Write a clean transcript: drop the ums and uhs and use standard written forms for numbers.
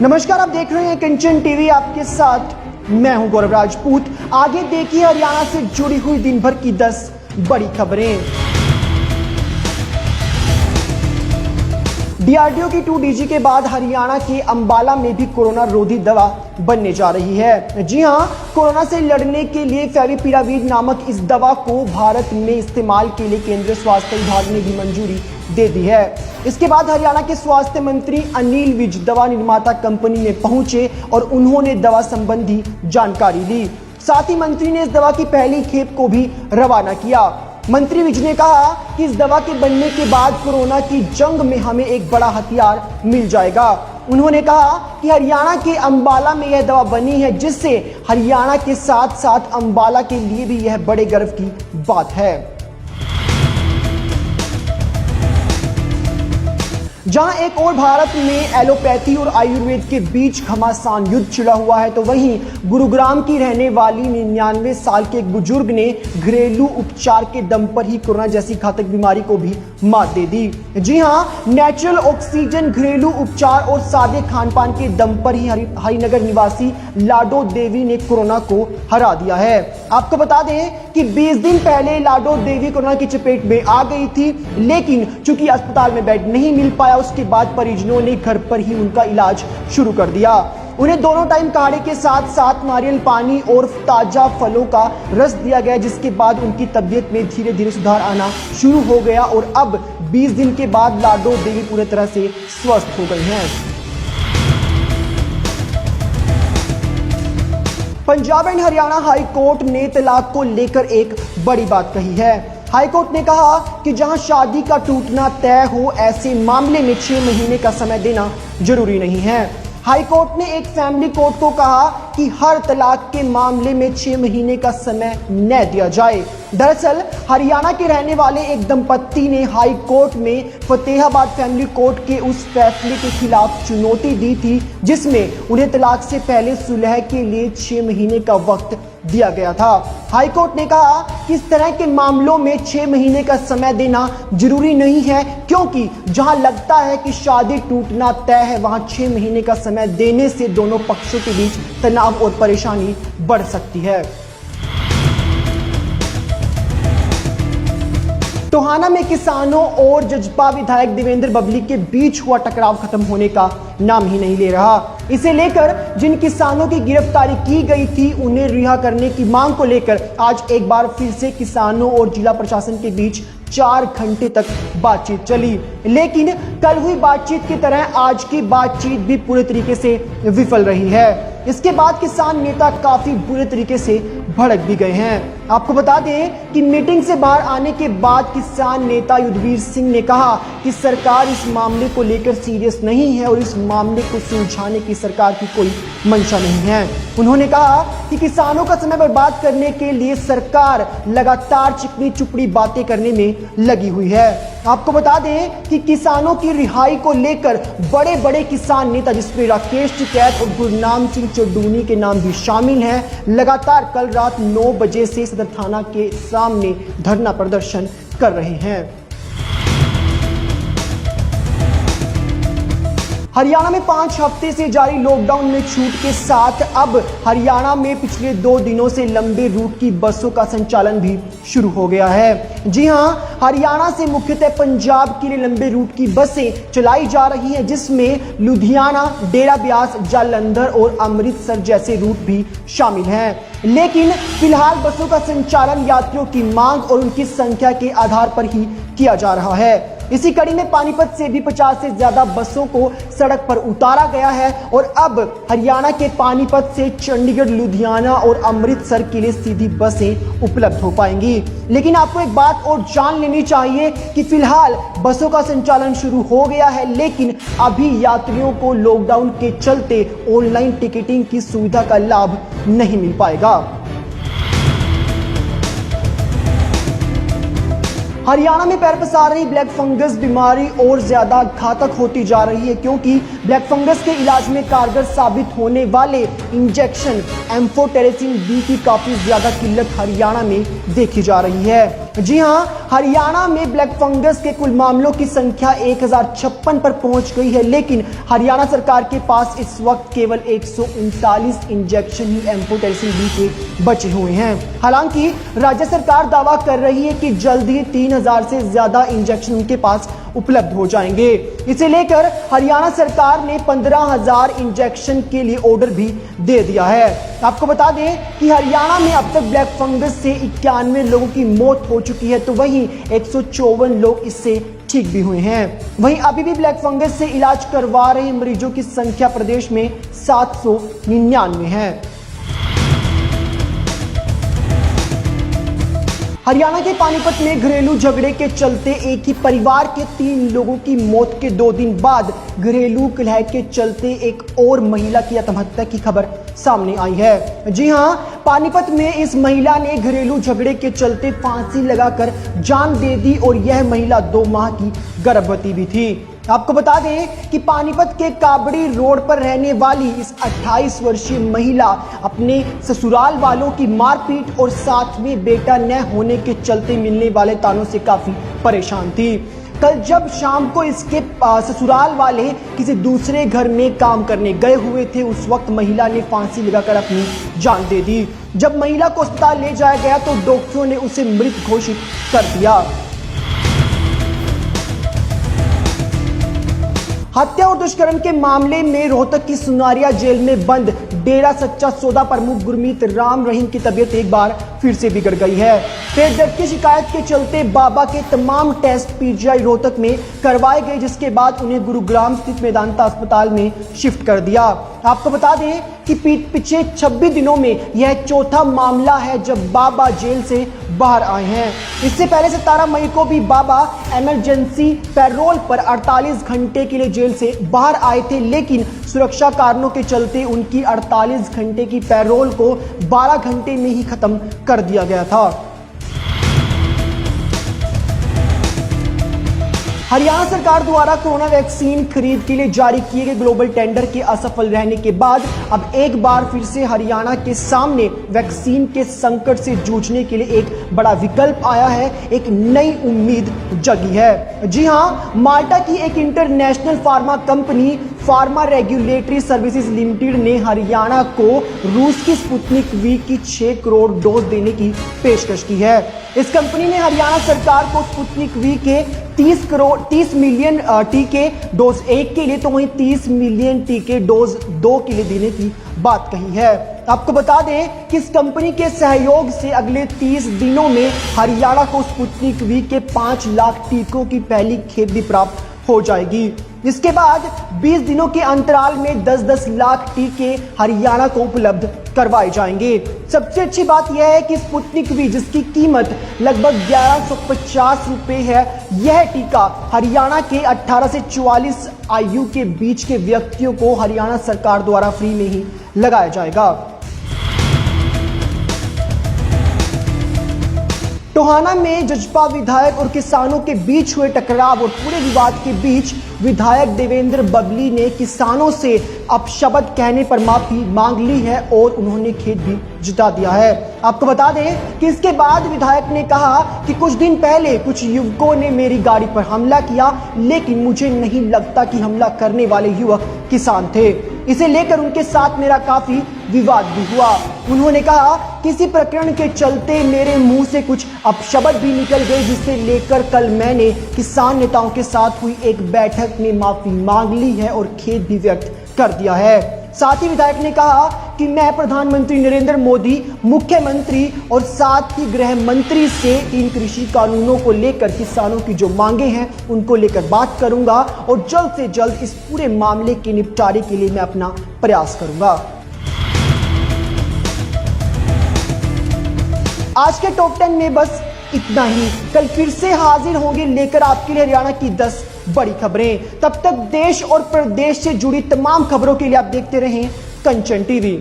नमस्कार, आप देख रहे हैं कंचन टीवी। आपके साथ मैं हूं गौरव राजपूत। आगे देखिए हरियाणा से जुड़ी हुई दिन भर की 10 बड़ी खबरें। डीआरडीओ की 2DG के बाद हरियाणा के अंबाला में भी कोरोना रोधी दवा बनने जा रही है। जी हां, कोरोना से लड़ने के लिए फेविपिरावीर नामक इस दवा को भारत में इस्तेमाल के लिए केंद्रीय स्वास्थ्य विभाग ने भी मंजूरी दे दी है। इसके बाद हरियाणा के स्वास्थ्य मंत्री अनिल विज दवा निर्माता कंपनी में पहुंचे और उन्होंने दवा संबंधी जानकारी ली। साथ ही मंत्री ने इस दवा की पहली खेप को भी रवाना किया। मंत्री विज ने कहा कि इस दवा के बनने के बाद कोरोना की जंग में हमें एक बड़ा हथियार मिल जाएगा। उन्होंने कहा कि हरियाणा के अंबाला में यह दवा बनी है, जिससे हरियाणा के साथ साथ अंबाला के लिए भी यह बड़े गर्व की बात है। जहां एक और भारत में एलोपैथी और आयुर्वेद के बीच घमासान युद्ध छिड़ा हुआ है, तो वहीं गुरुग्राम की रहने वाली 99 साल के एक बुजुर्ग ने घरेलू उपचार के दम पर ही कोरोना जैसी घातक बीमारी को भी मात दे दी। जी हां, नेचुरल ऑक्सीजन, घरेलू उपचार और सादे खान पान के दम पर ही हरिनगर निवासी लाडो देवी ने कोरोना को हरा दिया है। आपको बता दें कि 20 दिन पहले लाडो देवी कोरोना की चपेट में आ गई थी, लेकिन चूंकि अस्पताल में बेड नहीं मिल पाया, उसके बाद परिजनों ने घर पर ही उनका इलाज शुरू कर दिया। उन्हें दोनों टाइम काढ़े के साथ साथ नारियल पानी और ताजा फलों का रस दिया गया, जिसके बाद उनकी तबीयत में धीरे धीरे सुधार आना शुरू हो गया और अब 20 दिन के बाद लाडो देवी पूरी तरह से स्वस्थ हो गई हैं। Punjab and Haryana high court ने तलाक को लेकर एक बड़ी बात कही है। हाईकोर्ट ने कहा कि जहां शादी का टूटना तय हो, ऐसे मामले में 6 महीने का समय देना जरूरी नहीं है। हाईकोर्ट ने एक फैमिली कोर्ट को कहा कि हर तलाक के मामले में 6 महीने का समय न दिया जाए। दरअसल हरियाणा के रहने वाले एक दंपत्ति ने हाई कोर्ट में फतेहाबाद फैमिली कोर्ट के उस फैसले के खिलाफ चुनौती दी थी, जिसमें उन्हें तलाक से पहले सुलह के लिए 6 महीने का वक्त दिया गया था। हाईकोर्ट ने कहा कि इस तरह के मामलों में 6 महीने का समय देना जरूरी नहीं है, क्योंकि जहां लगता है कि शादी टूटना तय है, वहां 6 महीने का समय देने से दोनों पक्षों के बीच तनाव और परेशानी बढ़ सकती है। टोहाना में किसानों और जजपा विधायक देवेंद्र बबली के बीच हुआ टकराव खत्म होने का नाम ही नहीं ले रहा। इसे लेकर जिन किसानों की गिरफ्तारी की गई थी, उन्हें रिहा करने की मांग को लेकर आज एक बार फिर से किसानों और जिला प्रशासन के बीच 4 घंटे तक बातचीत चली। लेकिन कल हुई बातचीत की तरह आज की बातचीत भी पूरे तरीके से विफल रही है। इसके बाद किसान नेता काफी बुरे तरीके से भड़क भी गए हैं। आपको बता दें कि मीटिंग से बाहर आने के बाद किसान नेता युद्धवीर सिंह ने कहा कि सरकार इस मामले को लेकर सीरियस नहीं है और इस मामले को सुलझाने की सरकार की कोई मंशा नहीं है। उन्होंने कहा कि किसानों का समय बर्बाद करने के लिए सरकार लगातार चिकनी चुपड़ी बातें करने में लगी हुई है। आपको बता दें कि किसानों की रिहाई को लेकर बड़े बड़े किसान नेता, जिसमें राकेश टिकैत और गुरनाम सिंह चौडूनी के नाम भी शामिल हैं, लगातार कल रात 9 बजे से सदर थाना के सामने धरना प्रदर्शन कर रहे हैं। हरियाणा में 5 हफ्ते से जारी लॉकडाउन में छूट के साथ अब हरियाणा में पिछले 2 दिनों से लंबे रूट की बसों का संचालन भी शुरू हो गया है। जी हां, हरियाणा से मुख्यतः पंजाब के लिए लंबे रूट की बसें चलाई जा रही हैं, जिसमें लुधियाना, डेरा ब्यास, जालंधर और अमृतसर जैसे रूट भी शामिल हैं। लेकिन फिलहाल बसों का संचालन यात्रियों की मांग और उनकी संख्या के आधार पर ही किया जा रहा है। इसी कड़ी में पानीपत से भी 50 से ज्यादा बसों को सड़क पर उतारा गया है और अब हरियाणा के पानीपत से चंडीगढ़, लुधियाना और अमृतसर के लिए सीधी बसें उपलब्ध हो पाएंगी। लेकिन आपको एक बात और जान लेनी चाहिए कि फिलहाल बसों का संचालन शुरू हो गया है, लेकिन अभी यात्रियों को लॉकडाउन के चलते ऑनलाइन टिकटिंग की सुविधा का लाभ नहीं मिल पाएगा। हरियाणा में पैर पसार रही ब्लैक फंगस बीमारी और ज्यादा घातक होती जा रही है, क्योंकि ब्लैक फंगस के इलाज में कारगर साबित होने वाले इंजेक्शन एम्फोटेरेसिन बी की काफी ज्यादा किल्लत हरियाणा में देखी जा रही है। जी हां, हरियाणा में ब्लैक फंगस के कुल मामलों की संख्या 1056 पर पहुंच गई है, लेकिन हरियाणा सरकार के पास इस वक्त केवल 139 इंजेक्शन ही एम्फोटेरिसिन बी के बचे हुए हैं। हालांकि राज्य सरकार दावा कर रही है कि जल्द ही 3000 से ज्यादा इंजेक्शन उनके पास उपलब्ध हो जाएंगे। इसे लेकर हरियाणा सरकार ने 15,000 इंजेक्शन के लिए ऑर्डर भी दे दिया है। आपको बता दें कि हरियाणा में अब तक ब्लैक फंगस से 91 लोगों की मौत हो चुकी है, तो वहीं 154 लोग इससे ठीक भी हुए हैं। वहीं अभी भी ब्लैक फंगस से इलाज करवा रहे मरीजों की संख्या प्रदेश में 799 है। हरियाणा के पानीपत में घरेलू झगड़े के चलते एक ही परिवार के 3 लोगों की मौत के 2 दिन बाद घरेलू कलह के चलते एक और महिला की आत्महत्या की खबर सामने आई है। जी हां, पानीपत में इस महिला ने घरेलू झगड़े के चलते फांसी लगाकर जान दे दी और यह महिला 2 माह की गर्भवती भी थी। आपको बता दें कि पानीपत के काबड़ी रोड पर रहने वाली इस 28 वर्षीय महिला अपने ससुराल वालों की मारपीट और साथ में बेटा न होने के चलते मिलने वाले तानों से काफी परेशान थी। कल जब शाम को इसके ससुराल वाले किसी दूसरे घर में काम करने गए हुए थे, उस वक्त महिला ने फांसी लगाकर अपनी जान दे दी। जब महिला को अस्पताल ले जाया गया तो डॉक्टरों ने उसे मृत घोषित कर दिया। हत्या और दुष्कर्म के मामले में रोहतक की सुनारिया जेल में बंद डेरा सच्चा सौदा प्रमुख गुरमीत राम रहीम की तबीयत एक बार फिर से बिगड़ गई है। पेट दर्द की शिकायत के चलते बाबा के तमाम टेस्ट पीजीआई रोहतक में करवाए गए, जिसके बाद उन्हें गुरुग्राम स्थित मेदांता अस्पताल में शिफ्ट कर दिया। आपको बता दें कि पिछले 26 दिनों में यह चौथा मामला है जब बाबा जेल से बाहर आए हैं। इससे पहले 17 मई को भी बाबा इमरजेंसी पैरोल पर 48 घंटे के लिए जेल से बाहर आए थे, लेकिन सुरक्षा कारणों के चलते उनकी 48 घंटे की पैरोल को 12 घंटे में ही खत्म कर दिया गया था। हरियाणा सरकार द्वारा कोरोना वैक्सीन खरीद के लिए जारी किए गए ग्लोबल टेंडर के असफल रहने के बाद अब एक बार फिर से हरियाणा के सामने वैक्सीन के संकट से जूझने के लिए एक बड़ा विकल्प आया है, एक नई उम्मीद जगी है। जी हां, माल्टा की एक international pharma company pharma regulatory services limited ने हरियाणा को रूस की स्पुतनिक वी की 6 करोड़ डोज देने की पेशकश की है। इस कंपनी ने हरियाणा सरकार को स्पुतनिक वी के 30 मिलियन टीके डोज 1 के लिए तो वहीं 30 मिलियन टीके डोज 2 के लिए देने की बात कही है। आपको बता दें कि इस कंपनी के सहयोग से अगले 30 दिनों में हरियाणा को स्पुतनिक वी के 5 लाख टीकों की पहली खेप भी प्राप्त हो जाएगी। इसके बाद 20 दिनों के अंतराल में 10-10 लाख टीके हरियाणा को उपलब्ध करवाए जाएंगे। सबसे अच्छी बात यह है कि स्पुतनिक वी, जिसकी कीमत लगभग 1150 रुपए है, यह टीका हरियाणा के 18 से 44 आयु के बीच के व्यक्तियों को हरियाणा सरकार द्वारा फ्री में ही लगाया जाएगा। टोहाना में जजपा विधायक और किसानों के बीच हुए टकराव और पूरे विवाद के बीच विधायक देवेंद्र बबली ने किसानों से अपशब्द कहने पर माफी मांग ली है और उन्होंने खेद भी जता दिया है। आपको बता दें कि इसके बाद विधायक ने कहा कि कुछ दिन पहले कुछ युवकों ने मेरी गाड़ी पर हमला किया, लेकिन मुझे नहीं लगता कि हमला करने वाले युवक किसान थे। इसे लेकर उनके साथ मेरा काफी विवाद भी हुआ। उन्होंने कहा किसी प्रकरण के चलते मेरे मुंह से कुछ अपशब्द भी निकल गए, जिसे लेकर कल मैंने किसान नेताओं के साथ हुई एक बैठक में माफी मांग ली है और खेद भी व्यक्त कर दिया है। साथ ही विधायक ने कहा कि मैं प्रधानमंत्री नरेंद्र मोदी, मुख्यमंत्री और साथ ही गृह मंत्री से इन कृषि कानूनों को लेकर किसानों की जो मांगे हैं उनको लेकर बात करूंगा और जल्द से जल्द इस पूरे मामले के निपटारे के लिए मैं अपना प्रयास करूंगा। आज के टॉप 10 में बस इतना ही। कल फिर से हाजिर होंगे लेकर आपके लिए हरियाणा की 10 बड़ी खबरें। तब तक देश और प्रदेश से जुड़ी तमाम खबरों के लिए आप देखते रहें कंचन टीवी।